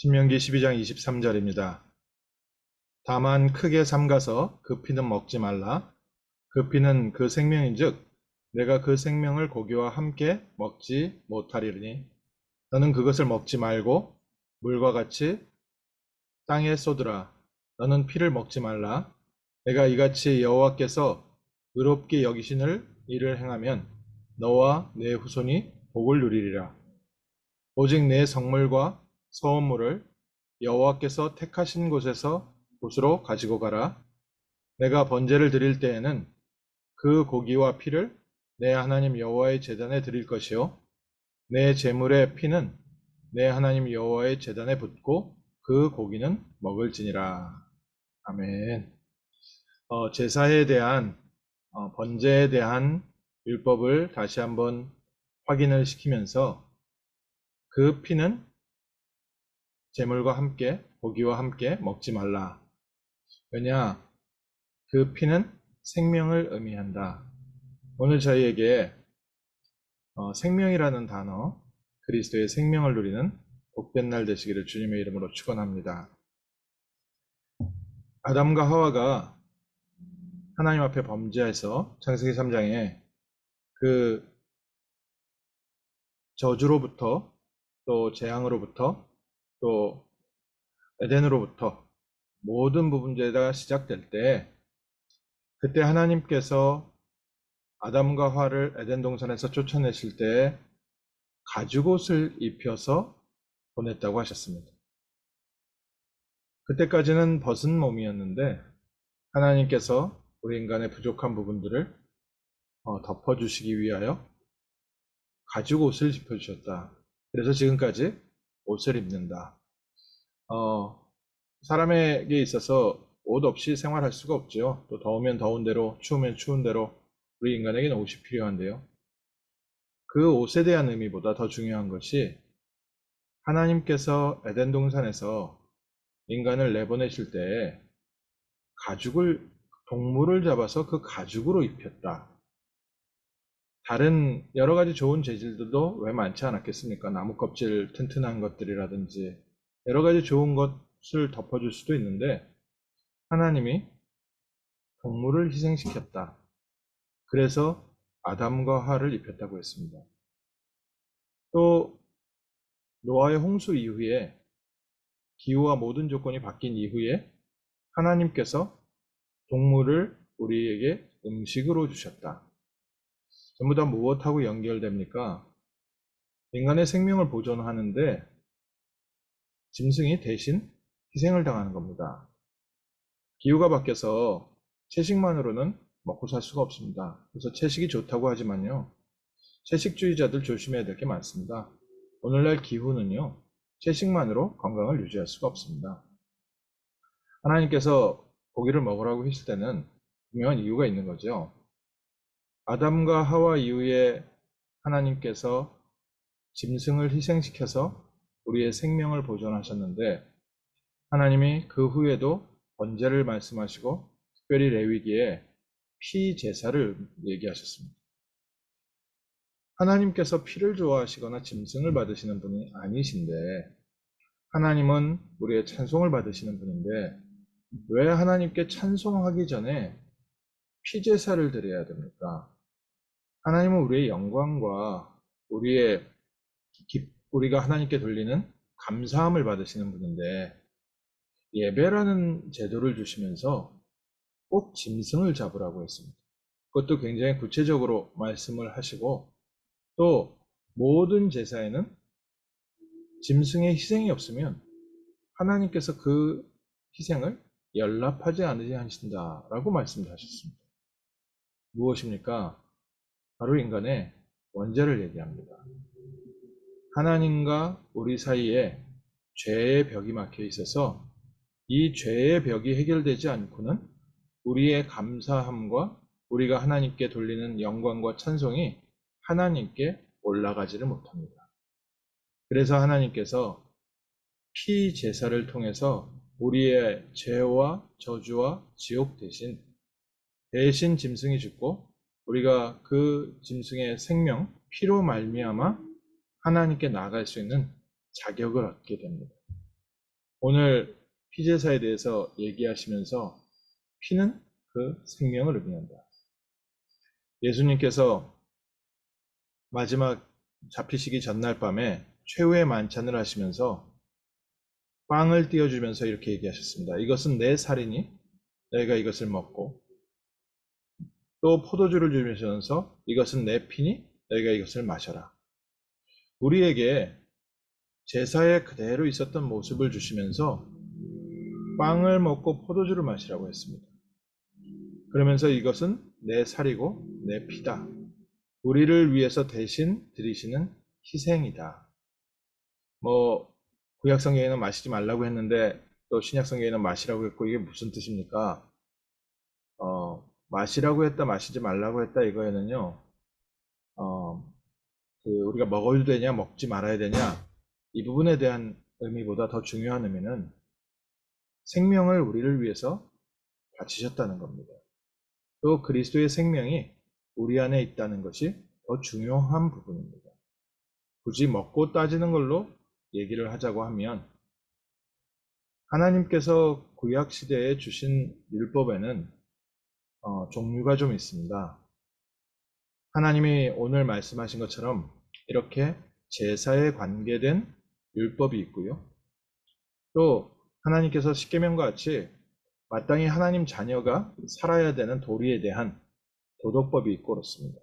신명기 12장 23절입니다. 다만 크게 삼가서 그 피는 먹지 말라. 그 피는 그 생명인즉 내가 그 생명을 고기와 함께 먹지 못하리니 너는 그것을 먹지 말고 물과 같이 땅에 쏟으라. 너는 피를 먹지 말라. 내가 이같이 여호와께서 의롭게 여기시는 일을 행하면 너와 내 후손이 복을 누리리라. 오직 내 성물과 서원물을 여호와께서 택하신 곳으로 가지고 가라. 내가 번제를 드릴 때에는 그 고기와 피를 내 하나님 여호와의 제단에 드릴 것이요 내 제물의 피는 내 하나님 여호와의 제단에 붓고 그 고기는 먹을지니라. 아멘. 제사에 대한 번제에 대한 율법을 다시 한번 확인을 시키면서 그 피는 제물과 함께 고기와 함께 먹지 말라. 왜냐? 그 피는 생명을 의미한다. 오늘 저희에게 생명이라는 단어, 그리스도의 생명을 누리는 복된 날 되시기를 주님의 이름으로 축원합니다. 아담과 하와가 하나님 앞에 범죄해서 창세기 3장에 그 저주로부터 또 재앙으로부터 또 에덴으로부터 모든 부분제가 시작될 때 그때 하나님께서 아담과 하와를 에덴 동산에서 쫓아내실 때 가죽옷을 입혀서 보냈다고 하셨습니다. 그때까지는 벗은 몸이었는데 하나님께서 우리 인간의 부족한 부분들을 덮어주시기 위하여 가죽옷을 입혀주셨다. 그래서 지금까지 옷을 입는다. 사람에게 있어서 옷 없이 생활할 수가 없죠. 또 더우면 더운 대로, 추우면 추운 대로 우리 인간에게는 옷이 필요한데요. 그 옷에 대한 의미보다 더 중요한 것이 하나님께서 에덴 동산에서 인간을 내보내실 때 동물을 잡아서 그 가죽으로 입혔다. 다른 여러 가지 좋은 재질들도 왜 많지 않았겠습니까? 나무 껍질 튼튼한 것들이라든지 여러 가지 좋은 것을 덮어줄 수도 있는데 하나님이 동물을 희생시켰다. 그래서 아담과 하와를 입혔다고 했습니다. 또 노아의 홍수 이후에 기후와 모든 조건이 바뀐 이후에 하나님께서 동물을 우리에게 음식으로 주셨다. 전부 다 무엇하고 연결됩니까? 인간의 생명을 보존하는데 짐승이 대신 희생을 당하는 겁니다. 기후가 바뀌어서 채식만으로는 먹고 살 수가 없습니다. 그래서 채식이 좋다고 하지만요. 채식주의자들 조심해야 될 게 많습니다. 오늘날 기후는요. 채식만으로 건강을 유지할 수가 없습니다. 하나님께서 고기를 먹으라고 했을 때는 분명한 이유가 있는 거죠. 아담과 하와 이후에 하나님께서 짐승을 희생시켜서 우리의 생명을 보존하셨는데 하나님이 그 후에도 번제를 말씀하시고 특별히 레위기에 피 제사를 얘기하셨습니다. 하나님께서 피를 좋아하시거나 짐승을 받으시는 분이 아니신데 하나님은 우리의 찬송을 받으시는 분인데 왜 하나님께 찬송하기 전에 피 제사를 드려야 됩니까? 하나님은 우리의 영광과 우리가 하나님께 돌리는 감사함을 받으시는 분인데 예배라는 제도를 주시면서 꼭 짐승을 잡으라고 했습니다. 그것도 굉장히 구체적으로 말씀을 하시고 또 모든 제사에는 짐승의 희생이 없으면 하나님께서 그 희생을 연락하지 않으신다라고 말씀하셨습니다. 무엇입니까? 바로 인간의 원죄를 얘기합니다. 하나님과 우리 사이에 죄의 벽이 막혀 있어서 이 죄의 벽이 해결되지 않고는 우리의 감사함과 우리가 하나님께 돌리는 영광과 찬송이 하나님께 올라가지를 못합니다. 그래서 하나님께서 피 제사를 통해서 우리의 죄와 저주와 지옥 대신 짐승이 죽고 우리가 그 짐승의 생명, 피로 말미암아 하나님께 나아갈 수 있는 자격을 얻게 됩니다. 오늘 피제사에 대해서 얘기하시면서 피는 그 생명을 의미한다. 예수님께서 마지막 잡히시기 전날 밤에 최후의 만찬을 하시면서 빵을 띄워주면서 이렇게 얘기하셨습니다. 이것은 내 살이니 너희가 이것을 먹고, 또 포도주를 주면서 이것은 내 피니 너희가 이것을 마셔라. 우리에게 제사에 그대로 있었던 모습을 주시면서 빵을 먹고 포도주를 마시라고 했습니다. 그러면서 이것은 내 살이고 내 피다. 우리를 위해서 대신 드리시는 희생이다. 구약성경에는 마시지 말라고 했는데 또 신약성경에는 마시라고 했고, 이게 무슨 뜻입니까? 마시라고 했다, 마시지 말라고 했다, 이거에는요, 우리가 먹어도 되냐, 먹지 말아야 되냐, 이 부분에 대한 의미보다 더 중요한 의미는 생명을 우리를 위해서 바치셨다는 겁니다. 또 그리스도의 생명이 우리 안에 있다는 것이 더 중요한 부분입니다. 굳이 먹고 따지는 걸로 얘기를 하자고 하면, 하나님께서 구약 시대에 주신 율법에는 종류가 좀 있습니다. 하나님이 오늘 말씀하신 것처럼 이렇게 제사에 관계된 율법이 있고요. 또 하나님께서 십계명과 같이 마땅히 하나님 자녀가 살아야 되는 도리에 대한 도덕법이 있고 그렇습니다.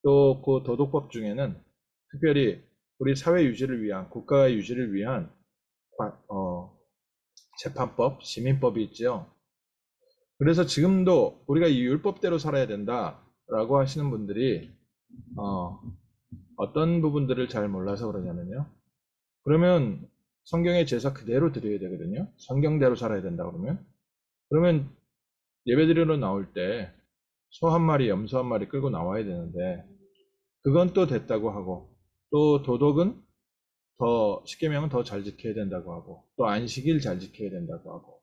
또 그 도덕법 중에는 특별히 우리 사회 유지를 위한, 국가의 유지를 위한 재판법, 시민법이 있죠. 그래서 지금도 우리가 이 율법대로 살아야 된다라고 하시는 분들이 어떤 부분들을 잘 몰라서 그러냐면요. 그러면 성경의 제사 그대로 드려야 되거든요. 성경대로 살아야 된다 그러면 예배드리러 나올 때 소 한 마리, 염소 한 마리 끌고 나와야 되는데, 그건 또 됐다고 하고, 또 도덕은 십계명은 더 잘 지켜야 된다고 하고, 또 안식일 잘 지켜야 된다고 하고,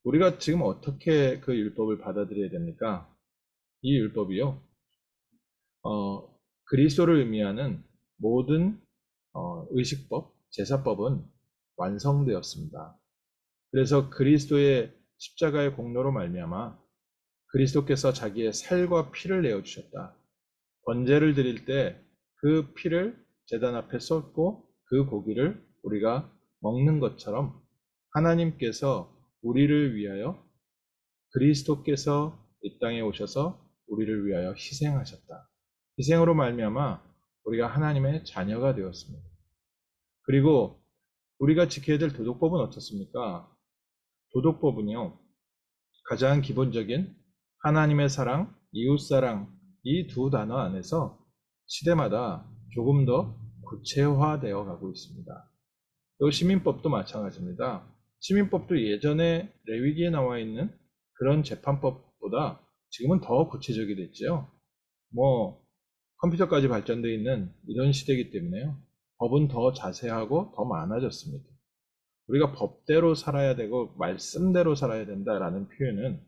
우리가 지금 어떻게 그 율법을 받아들여야 됩니까? 이 율법이요, 그리스도를 의미하는 모든 의식법, 제사법은 완성되었습니다. 그래서 그리스도의 십자가의 공로로 말미암아 그리스도께서 자기의 살과 피를 내어주셨다. 번제를 드릴 때 그 피를 제단 앞에 쏟고 그 고기를 우리가 먹는 것처럼, 하나님께서 우리를 위하여, 그리스도께서 이 땅에 오셔서 우리를 위하여 희생하셨다. 희생으로 말미암아 우리가 하나님의 자녀가 되었습니다. 그리고 우리가 지켜야 될 도덕법은 어떻습니까? 도덕법은요, 가장 기본적인 하나님의 사랑, 이웃사랑, 이 두 단어 안에서 시대마다 조금 더 구체화되어 가고 있습니다. 또 시민법도 마찬가지입니다. 시민법도 예전에 레위기에 나와 있는 그런 재판법보다 지금은 더 구체적이 됐죠. 컴퓨터까지 발전되어 있는 이런 시대이기 때문에요. 법은 더 자세하고 더 많아졌습니다. 우리가 법대로 살아야 되고 말씀대로 살아야 된다라는 표현은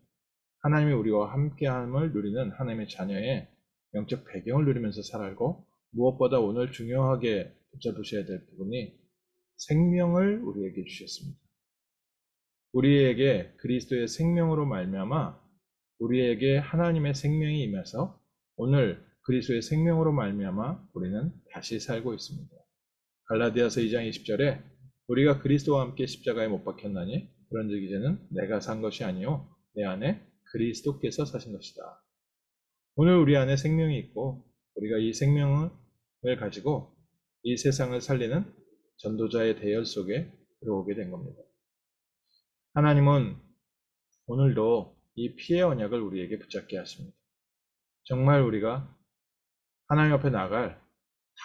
하나님이 우리와 함께함을 누리는 하나님의 자녀의 영적 배경을 누리면서 살고, 무엇보다 오늘 중요하게 붙잡으셔야 될 부분이 생명을 우리에게 주셨습니다. 우리에게 그리스도의 생명으로 말미암아 우리에게 하나님의 생명이 임해서 오늘 그리스도의 생명으로 말미암아 우리는 다시 살고 있습니다. 갈라디아서 2장 20절에 우리가 그리스도와 함께 십자가에 못 박혔나니 그런즉 이제는 내가 산 것이 아니요 내 안에 그리스도께서 사신 것이다. 오늘 우리 안에 생명이 있고 우리가 이 생명을 가지고 이 세상을 살리는 전도자의 대열 속에 들어오게 된 겁니다. 하나님은 오늘도 이 피의 언약을 우리에게 붙잡게 하십니다. 정말 우리가 하나님 앞에 나갈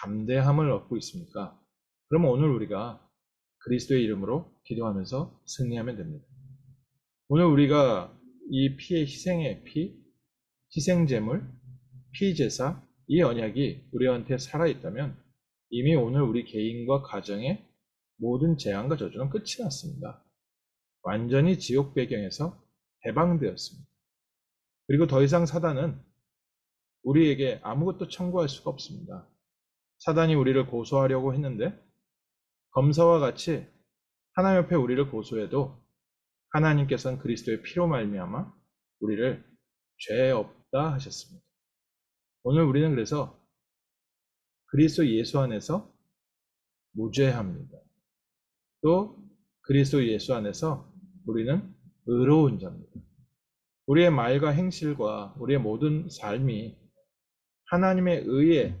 담대함을 얻고 있습니까? 그러면 오늘 우리가 그리스도의 이름으로 기도하면서 승리하면 됩니다. 오늘 우리가 이 피의 희생의 피, 희생제물, 피제사, 이 언약이 우리한테 살아있다면 이미 오늘 우리 개인과 가정의 모든 재앙과 저주는 끝이 났습니다. 완전히 지옥 배경에서 해방되었습니다. 그리고 더 이상 사단은 우리에게 아무것도 청구할 수가 없습니다. 사단이 우리를 고소하려고 했는데 검사와 같이 하나님 옆에 우리를 고소해도 하나님께서는 그리스도의 피로 말미암아 우리를 죄 없다 하셨습니다. 오늘 우리는 그래서 그리스도 예수 안에서 무죄합니다. 또 그리스도 예수 안에서 우리는 의로운 자입니다. 우리의 말과 행실과 우리의 모든 삶이 하나님의 의에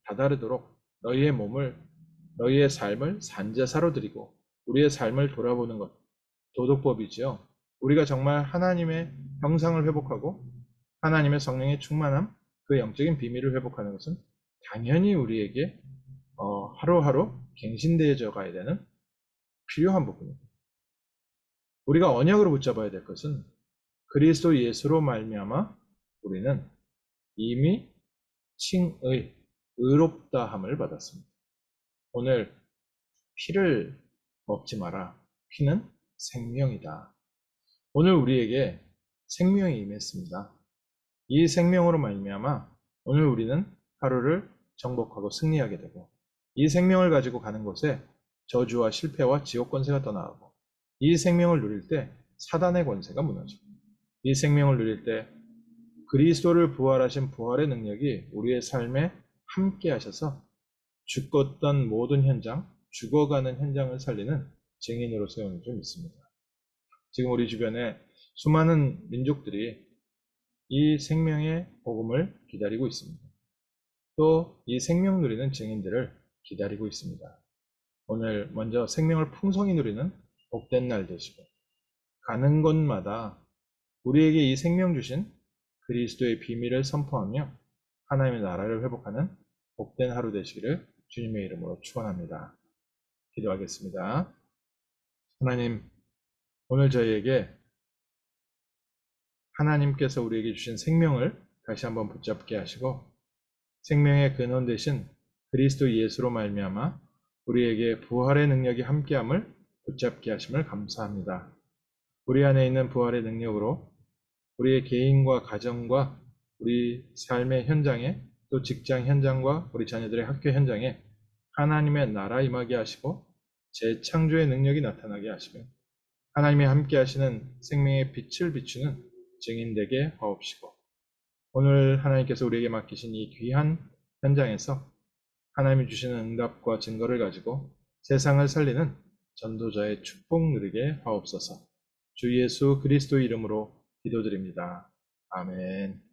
다다르도록 너희의 삶을 산제사로 드리고 우리의 삶을 돌아보는 것, 도덕법이지요. 우리가 정말 하나님의 형상을 회복하고 하나님의 성령의 충만함, 그 영적인 비밀을 회복하는 것은 당연히 우리에게 하루하루 갱신되어져 가야 되는 필요한 부분입니다. 우리가 언약으로 붙잡아야 될 것은 그리스도 예수로 말미암아 우리는 이미 칭의, 의롭다함을 받았습니다. 오늘 피를 먹지 마라. 피는 생명이다. 오늘 우리에게 생명이 임했습니다. 이 생명으로 말미암아 오늘 우리는 하루를 정복하고 승리하게 되고 이 생명을 가지고 가는 곳에 저주와 실패와 지옥 권세가 떠나가고 이 생명을 누릴 때 사단의 권세가 무너지고 이 생명을 누릴 때 그리스도를 부활하신 부활의 능력이 우리의 삶에 함께 하셔서 죽었던 모든 현장, 죽어가는 현장을 살리는 증인으로 세우는 줄 믿습니다. 지금 우리 주변에 수많은 민족들이 이 생명의 복음을 기다리고 있습니다. 또 이 생명 누리는 증인들을 기다리고 있습니다. 오늘 먼저 생명을 풍성히 누리는 복된 날 되시고 가는 곳마다 우리에게 이 생명 주신 그리스도의 비밀을 선포하며 하나님의 나라를 회복하는 복된 하루 되시기를 주님의 이름으로 축원합니다. 기도하겠습니다. 하나님, 오늘 저희에게 하나님께서 우리에게 주신 생명을 다시 한번 붙잡게 하시고 생명의 근원 되신 그리스도 예수로 말미암아 우리에게 부활의 능력이 함께함을 붙잡게 하심을 감사합니다. 우리 안에 있는 부활의 능력으로 우리의 개인과 가정과 우리 삶의 현장에 또 직장 현장과 우리 자녀들의 학교 현장에 하나님의 나라 임하게 하시고 재창조의 능력이 나타나게 하시며 하나님이 함께 하시는 생명의 빛을 비추는 증인되게 하옵시고 오늘 하나님께서 우리에게 맡기신 이 귀한 현장에서 하나님이 주시는 응답과 증거를 가지고 세상을 살리는 전도자의 축복 누리게 하옵소서. 주 예수 그리스도 이름으로 기도드립니다. 아멘.